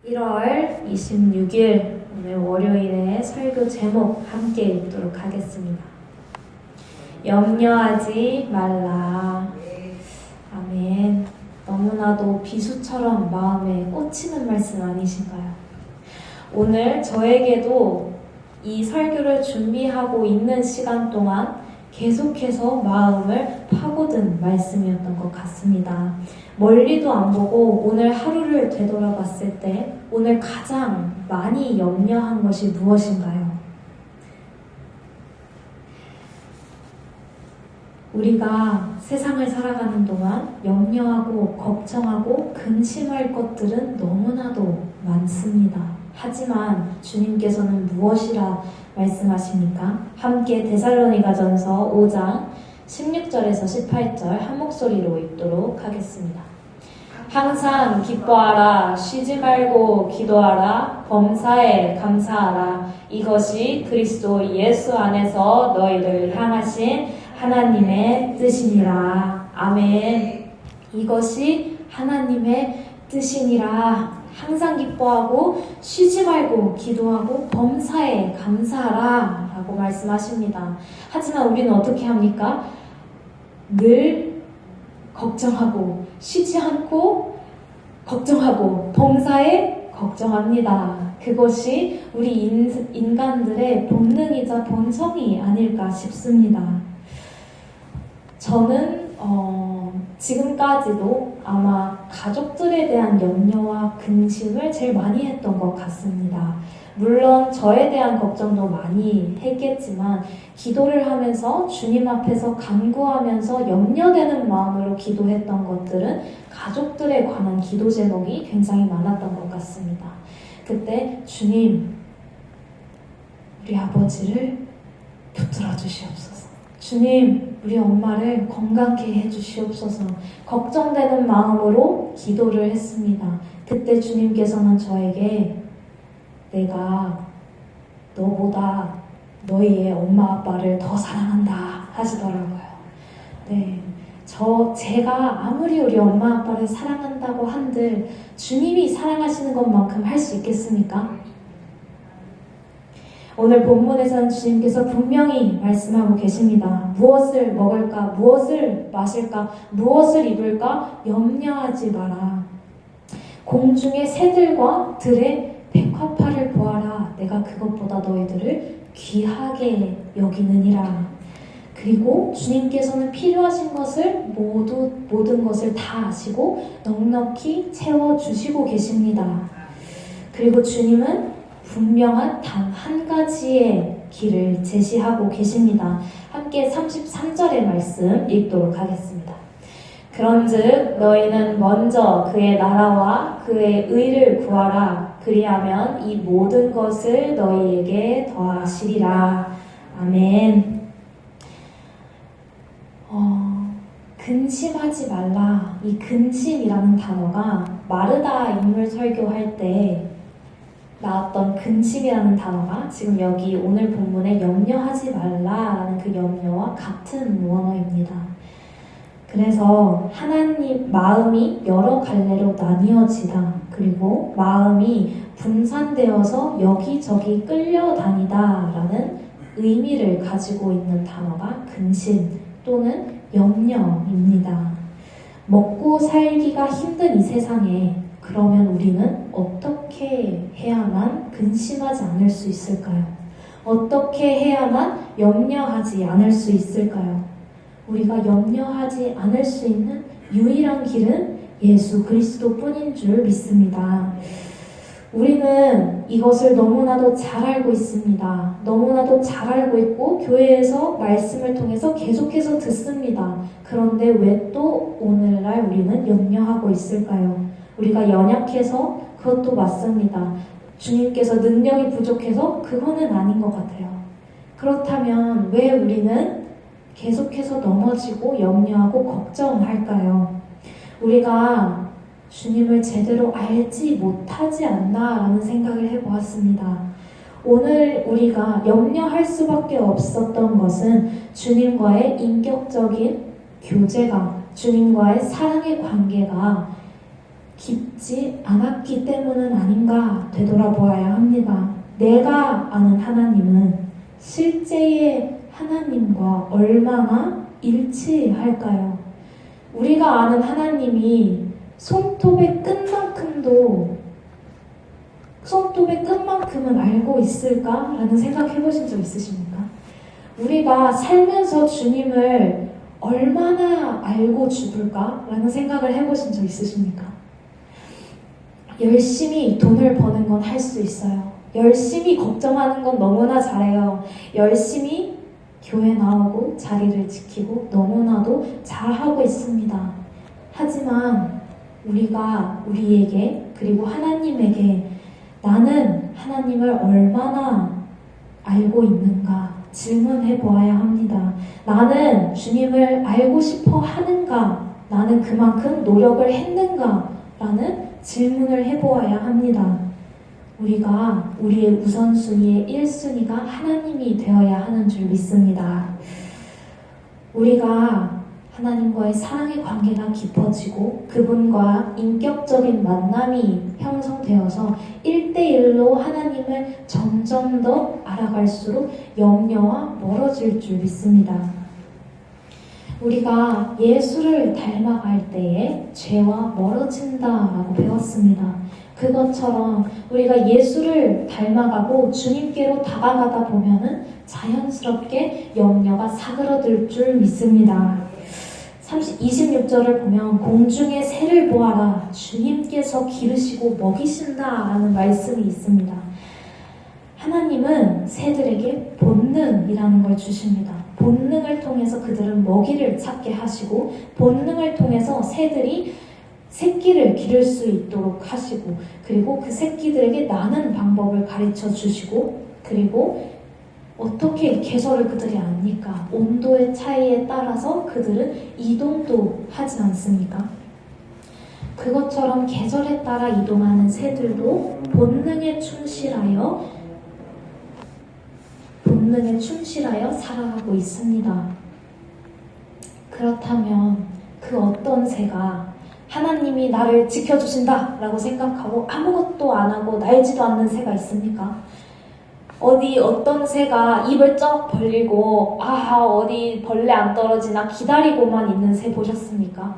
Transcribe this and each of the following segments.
1월 26일 오늘 월요일에 설교 제목 함께 읽도록 하겠습니다. 염려하지 말라. 아멘. 너무나도 비수처럼 마음에 꽂히는 말씀 아니신가요? 오늘 저에게도 이 설교를 준비하고 있는 시간 동안 계속해서 마음을 파고든 말씀이었던 것 같습니다. 멀리도 안 보고 오늘 하루를 되돌아봤을 때 오늘 가장 많이 염려한 것이 무엇인가요? 우리가 세상을 살아가는 동안 염려하고 걱정하고 근심할 것들은 너무나도 많습니다. 하지만 주님께서는 무엇이라 말씀하십니까? 함께 데살로니가전서 5장 16절에서 18절 한 목소리로 읽도록 하겠습니다. 항상 기뻐하라, 쉬지 말고 기도하라, 범사에 감사하라. 이것이 그리스도 예수 안에서 너희를 향하신 하나님의 뜻이니라. 아멘. 이것이 하나님의 뜻이니라. 항상 기뻐하고 쉬지 말고 기도하고 범사에 감사하라 라고 말씀하십니다. 하지만 우리는 어떻게 합니까? 늘 걱정하고 쉬지 않고 걱정하고 범사에 걱정합니다. 그것이 우리 인간들의 본능이자 본성이 아닐까 싶습니다. 저는 지금까지도 아마 가족들에 대한 염려와 근심을 제일 많이 했던 것 같습니다. 물론 저에 대한 걱정도 많이 했겠지만 기도를 하면서 주님 앞에서 간구하면서 염려되는 마음으로 기도했던 것들은 가족들에 관한 기도 제목이 굉장히 많았던 것 같습니다. 그때 주님, 우리 아버지를 붙들어 주시옵소서. 주님, 우리 엄마를 건강케 해주시옵소서. 걱정되는 마음으로 기도를 했습니다. 그때 주님께서는 저에게 내가 너보다 너희의 엄마 아빠를 더 사랑한다 하시더라고요. 네, 제가 아무리 우리 엄마 아빠를 사랑한다고 한들 주님이 사랑하시는 것만큼 할 수 있겠습니까? 오늘 본문에서는 주님께서 분명히 말씀하고 계십니다. 무엇을 먹을까? 무엇을 마실까? 무엇을 입을까? 염려하지 마라. 공중의 새들과 들의 백합화를 보아라. 내가 그것보다 너희들을 귀하게 여기느니라. 그리고 주님께서는 필요하신 것을 모든 것을 다 아시고 넉넉히 채워주시고 계십니다. 그리고 주님은 분명한 단 한 가지의 길을 제시하고 계십니다. 함께 33절의 말씀 읽도록 하겠습니다. 그런즉 너희는 먼저 그의 나라와 그의 의를 구하라. 그리하면 이 모든 것을 너희에게 더하시리라. 아멘. 근심하지 말라. 이 근심이라는 단어가 마르다 인물 설교할 때 나왔던 근심이라는 단어가 지금 여기 오늘 본문에 염려하지 말라라는 그 염려와 같은 원어입니다. 그래서 하나님 마음이 여러 갈래로 나뉘어지다. 그리고 마음이 분산되어서 여기저기 끌려다니다라는 의미를 가지고 있는 단어가 근심 또는 염려입니다. 먹고 살기가 힘든 이 세상에 그러면 우리는 어떻게 해야만 근심하지 않을 수 있을까요? 어떻게 해야만 염려하지 않을 수 있을까요? 우리가 염려하지 않을 수 있는 유일한 길은 예수 그리스도뿐인 줄 믿습니다. 우리는 이것을 너무나도 잘 알고 있습니다. 너무나도 잘 알고 있고 교회에서 말씀을 통해서 계속해서 듣습니다. 그런데 왜 또 오늘날 우리는 염려하고 있을까요? 우리가 연약해서 그것도 맞습니다. 주님께서 능력이 부족해서 그거는 아닌 것 같아요. 그렇다면 왜 우리는 계속해서 넘어지고 염려하고 걱정할까요? 우리가 주님을 제대로 알지 못하지 않나라는 생각을 해보았습니다. 오늘 우리가 염려할 수밖에 없었던 것은 주님과의 인격적인 교제가, 주님과의 사랑의 관계가 깊지 않았기 때문은 아닌가 되돌아보아야 합니다. 내가 아는 하나님은 실제의 하나님과 얼마나 일치할까요? 우리가 아는 하나님이 손톱의 끝만큼은 알고 있을까라는 생각 해보신 적 있으십니까? 우리가 살면서 주님을 얼마나 알고 죽을까라는 생각을 해보신 적 있으십니까? 열심히 돈을 버는 건 할 수 있어요. 열심히 걱정하는 건 너무나 잘해요. 열심히 교회 나오고 자리를 지키고 너무나도 잘하고 있습니다. 하지만 우리가 우리에게 그리고 하나님에게 나는 하나님을 얼마나 알고 있는가 질문해 보아야 합니다. 나는 주님을 알고 싶어 하는가? 나는 그만큼 노력을 했는가? 라는 질문을 해보아야 합니다. 우리가 우리의 우선순위의 1순위가 하나님이 되어야 하는 줄 믿습니다. 우리가 하나님과의 사랑의 관계가 깊어지고 그분과 인격적인 만남이 형성되어서 1대1로 하나님을 점점 더 알아갈수록 염려와 멀어질 줄 믿습니다. 우리가 예수를 닮아갈 때에 죄와 멀어진다라고 배웠습니다. 그것처럼 우리가 예수를 닮아가고 주님께로 다가가다 보면은 자연스럽게 염려가 사그러들 줄 믿습니다. 26절을 보면 공중의 새를 보아라 주님께서 기르시고 먹이신다라는 말씀이 있습니다. 하나님은 새들에게 본능이라는 걸 주십니다. 본능을 통해서 그들은 먹이를 찾게 하시고 본능을 통해서 새들이 새끼를 기를 수 있도록 하시고 그리고 그 새끼들에게 나는 방법을 가르쳐 주시고 그리고 어떻게 개설을 그들이 압니까? 온도의 차이에 따라서 그들은 이동도 하지 않습니까? 그것처럼 계절에 따라 이동하는 새들도 본능에 충실하여 살아가고 있습니다. 그렇다면 그 어떤 새가 하나님이 나를 지켜주신다 라고 생각하고 아무것도 안 하고 날지도 않는 새가 있습니까? 어떤 새가 입을 쩍 벌리고 어디 벌레 안 떨어지나 기다리고만 있는 새 보셨습니까?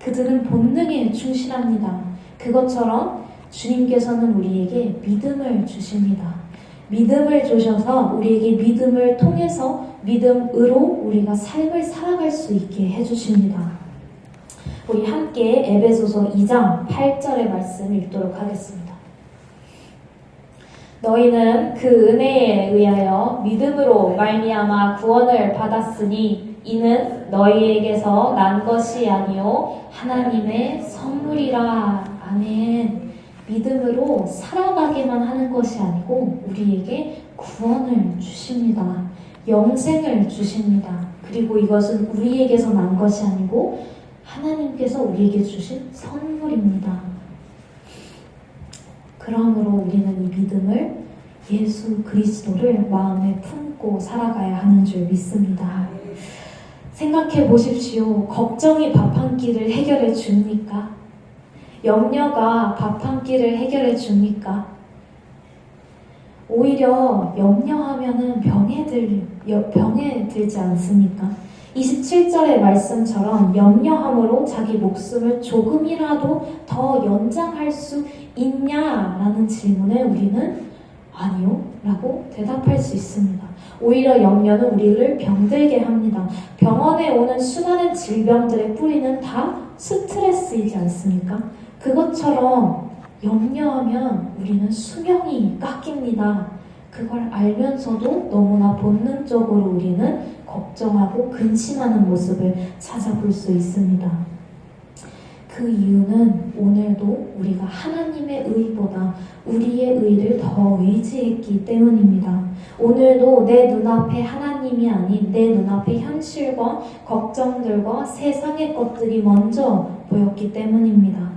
그들은 본능에 충실합니다. 그것처럼 주님께서는 우리에게 믿음을 주십니다. 믿음을 주셔서 우리에게 믿음을 통해서 믿음으로 우리가 삶을 살아갈 수 있게 해주십니다. 우리 함께 에베소서 2장 8절의 말씀 읽도록 하겠습니다. 너희는 그 은혜에 의하여 믿음으로 말미암아 구원을 받았으니 이는 너희에게서 난 것이 아니요 하나님의 선물이라. 아멘. 믿음으로 살아가기만 하는 것이 아니고 우리에게 구원을 주십니다. 영생을 주십니다. 그리고 이것은 우리에게서 난 것이 아니고 하나님께서 우리에게 주신 선물입니다. 그러므로 우리는 이 믿음을 예수 그리스도를 마음에 품고 살아가야 하는 줄 믿습니다. 생각해 보십시오. 걱정이 밥 한 끼를 해결해 줍니까? 염려가 밥 한 끼를 해결해 줍니까? 오히려 염려하면은 병에 들지 않습니까? 27절의 말씀처럼 염려함으로 자기 목숨을 조금이라도 더 연장할 수 있냐라는 질문에 우리는 아니요 라고 대답할 수 있습니다. 오히려 염려는 우리를 병들게 합니다. 병원에 오는 수많은 질병들의 뿌리는 다 스트레스이지 않습니까? 그것처럼 염려하면 우리는 수명이 깎입니다. 그걸 알면서도 너무나 본능적으로 우리는 걱정하고 근심하는 모습을 찾아볼 수 있습니다. 그 이유는 오늘도 우리가 하나님의 의보다 우리의 의를 더 의지했기 때문입니다. 오늘도 내 눈앞에 하나님이 아닌 내 눈앞에 현실과 걱정들과 세상의 것들이 먼저 보였기 때문입니다.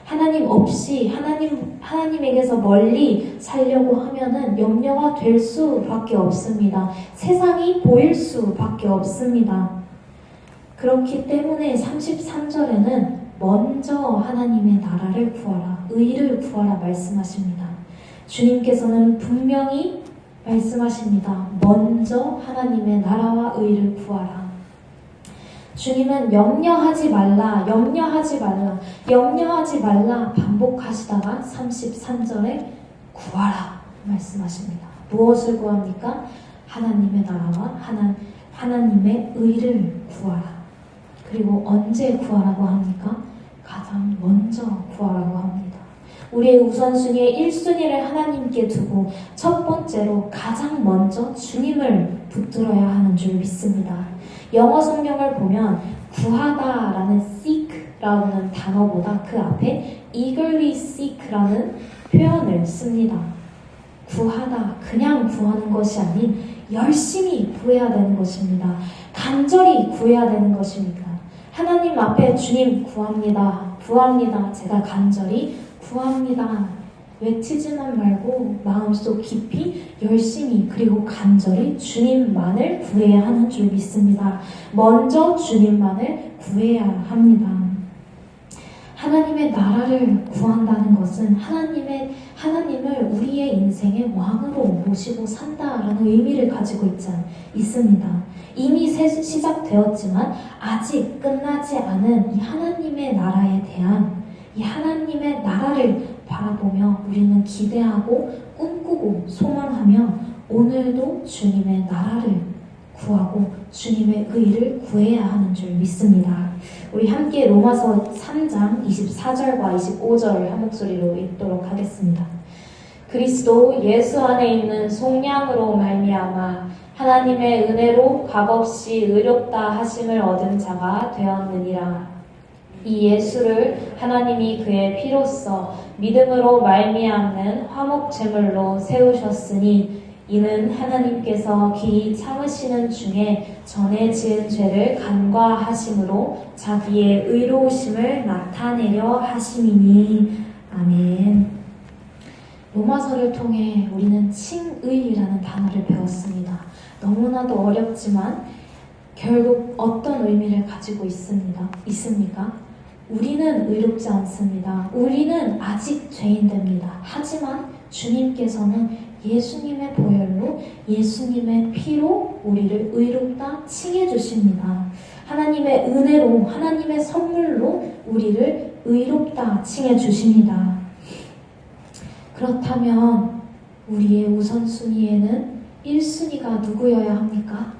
하나님 없이 하나님에게서 멀리 살려고 하면은 염려가 될 수밖에 없습니다. 세상이 보일 수밖에 없습니다. 그렇기 때문에 33절에는 먼저 하나님의 나라를 구하라, 의를 구하라 말씀하십니다. 주님께서는 분명히 말씀하십니다. 먼저 하나님의 나라와 의를 구하라. 주님은 염려하지 말라, 염려하지 말라, 염려하지 말라 반복하시다가 33절에 구하라 말씀하십니다. 무엇을 구합니까? 하나님의 나라와 하나님의 의를 구하라. 그리고 언제 구하라고 합니까? 가장 먼저 구하라고 합니다. 우리의 우선순위의 1순위를 하나님께 두고 첫 번째로 가장 먼저 주님을 붙들어야 하는 줄 믿습니다. 영어 성경을 보면 구하다라는 seek라는 단어보다 그 앞에 eagerly seek라는 표현을 씁니다. 구하다, 그냥 구하는 것이 아닌 열심히 구해야 되는 것입니다. 간절히 구해야 되는 것입니다. 하나님 앞에 주님 구합니다. 구합니다. 제가 간절히 구합니다. 외치지만 말고 마음속 깊이 열심히 그리고 간절히 주님만을 구해야 하는 줄 믿습니다. 먼저 주님만을 구해야 합니다. 하나님의 나라를 구한다는 것은 하나님을 우리의 인생의 왕으로 모시고 산다라는 의미를 가지고 있습니다. 이미 시작되었지만 아직 끝나지 않은 이 하나님의 나라에 대한 이 하나님의 나라를 바라보며 우리는 기대하고 꿈꾸고 소망하며 오늘도 주님의 나라를 구하고 주님의 의를 구해야 하는 줄 믿습니다. 우리 함께 로마서 3장 24절과 25절을 한 목소리로 읽도록 하겠습니다. 그리스도 예수 안에 있는 속량으로 말미암아 하나님의 은혜로 값없이 의롭다 하심을 얻은 자가 되었느니라. 이 예수를 하나님이 그의 피로써 믿음으로 말미암는 화목제물로 세우셨으니 이는 하나님께서 기이 참으시는 중에 전에 지은 죄를 간과하심으로 자기의 의로우심을 나타내려 하심이니. 아멘. 로마서를 통해 우리는 칭의라는 단어를 배웠습니다. 너무나도 어렵지만 결국 어떤 의미를 가지고 있습니까? 우리는 의롭지 않습니다. 우리는 아직 죄인됩니다. 하지만 주님께서는 예수님의 보혈로 예수님의 피로 우리를 의롭다 칭해 주십니다. 하나님의 은혜로 하나님의 선물로 우리를 의롭다 칭해 주십니다. 그렇다면 우리의 우선순위에는 1순위가 누구여야 합니까?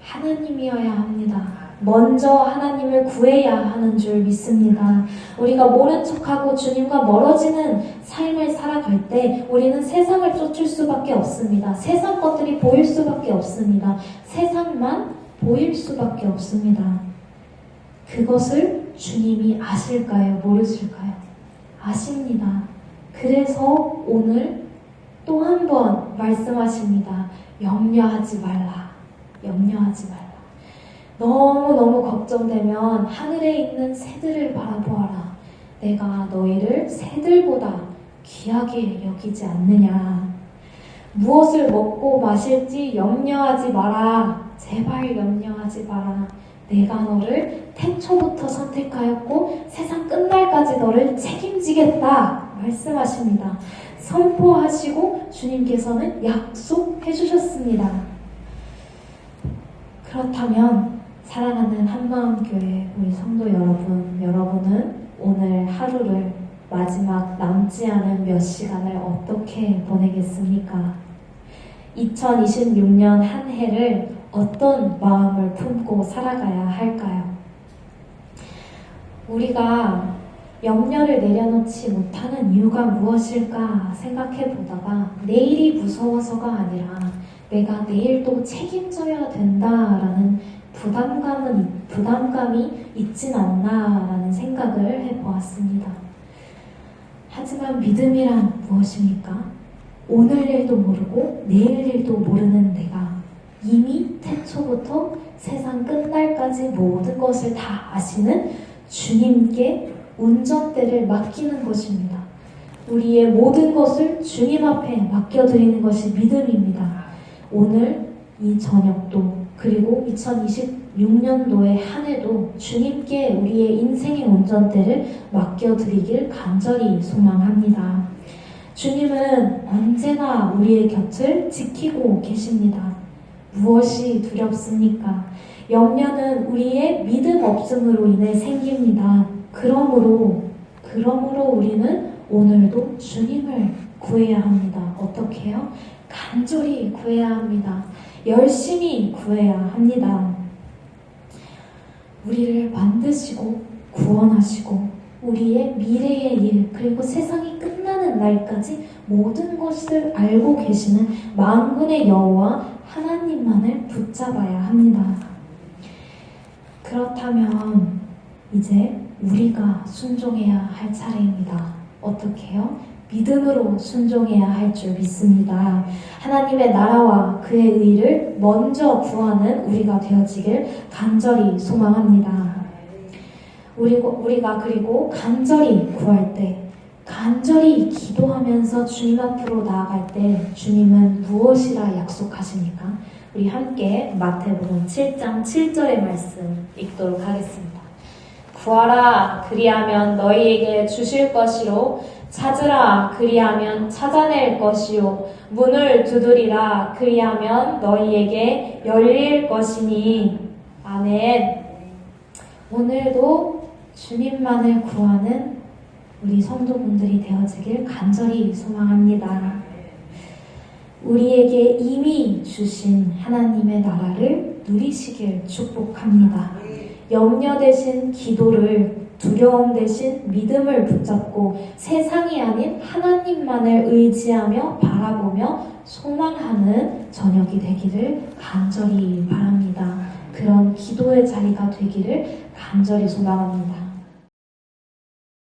하나님이어야 합니다. 먼저 하나님을 구해야 하는 줄 믿습니다. 우리가 모른 척하고 주님과 멀어지는 삶을 살아갈 때 우리는 세상을 쫓을 수밖에 없습니다. 세상 것들이 보일 수밖에 없습니다. 세상만 보일 수밖에 없습니다. 그것을 주님이 아실까요? 모르실까요? 아십니다. 그래서 오늘 또 한 번 말씀하십니다. 염려하지 말라. 염려하지 말라. 너무너무 걱정되면 하늘에 있는 새들을 바라보아라. 내가 너희를 새들보다 귀하게 여기지 않느냐. 무엇을 먹고 마실지 염려하지 마라. 제발 염려하지 마라. 내가 너를 태초부터 선택하였고 세상 끝날까지 너를 책임지겠다 말씀하십니다. 선포하시고 주님께서는 약속해 주셨습니다. 그렇다면 사랑하는 한마음교회 우리 성도 여러분, 여러분은 오늘 하루를 마지막 남지 않은 몇 시간을 어떻게 보내겠습니까? 2026년 한 해를 어떤 마음을 품고 살아가야 할까요? 우리가 염려를 내려놓지 못하는 이유가 무엇일까 생각해 보다가 내일이 무서워서가 아니라 내가 내일도 책임져야 된다라는 부담감이 있진 않나라는 생각을 해보았습니다. 하지만 믿음이란 무엇입니까? 오늘 일도 모르고 내일 일도 모르는 내가 이미 태초부터 세상 끝날까지 모든 것을 다 아시는 주님께 운전대를 맡기는 것입니다. 우리의 모든 것을 주님 앞에 맡겨드리는 것이 믿음입니다. 오늘 이 저녁도 그리고 2026년도의 한 해도 주님께 우리의 인생의 운전대를 맡겨드리길 간절히 소망합니다. 주님은 언제나 우리의 곁을 지키고 계십니다. 무엇이 두렵습니까? 염려는 우리의 믿음 없음으로 인해 생깁니다. 그러므로 우리는 오늘도 주님을 구해야 합니다. 어떻게 해요? 간절히 구해야 합니다. 열심히 구해야 합니다. 우리를 만드시고 구원하시고 우리의 미래의 일 그리고 세상이 끝나는 날까지 모든 것을 알고 계시는 만군의 여호와 하나님만을 붙잡아야 합니다. 그렇다면 이제 우리가 순종해야 할 차례입니다. 어떻게 해요? 믿음으로 순종해야 할 줄 믿습니다. 하나님의 나라와 그의 의를 먼저 구하는 우리가 되어지길 간절히 소망합니다. 우리가 그리고 간절히 구할 때, 간절히 기도하면서 주님 앞으로 나아갈 때 주님은 무엇이라 약속하십니까? 우리 함께 마태복음 7장 7절의 말씀 읽도록 하겠습니다. 구하라 그리하면 너희에게 주실 것이요 찾으라 그리하면 찾아낼 것이요 문을 두드리라 그리하면 너희에게 열릴 것이니. 아멘. 오늘도 주님만을 구하는 우리 성도분들이 되어지길 간절히 소망합니다. 우리에게 이미 주신 하나님의 나라를 누리시길 축복합니다. 염려 대신 기도를, 두려움 대신 믿음을 붙잡고 세상이 아닌 하나님만을 의지하며 바라보며 소망하는 저녁이 되기를 간절히 바랍니다. 그런 기도의 자리가 되기를 간절히 소망합니다.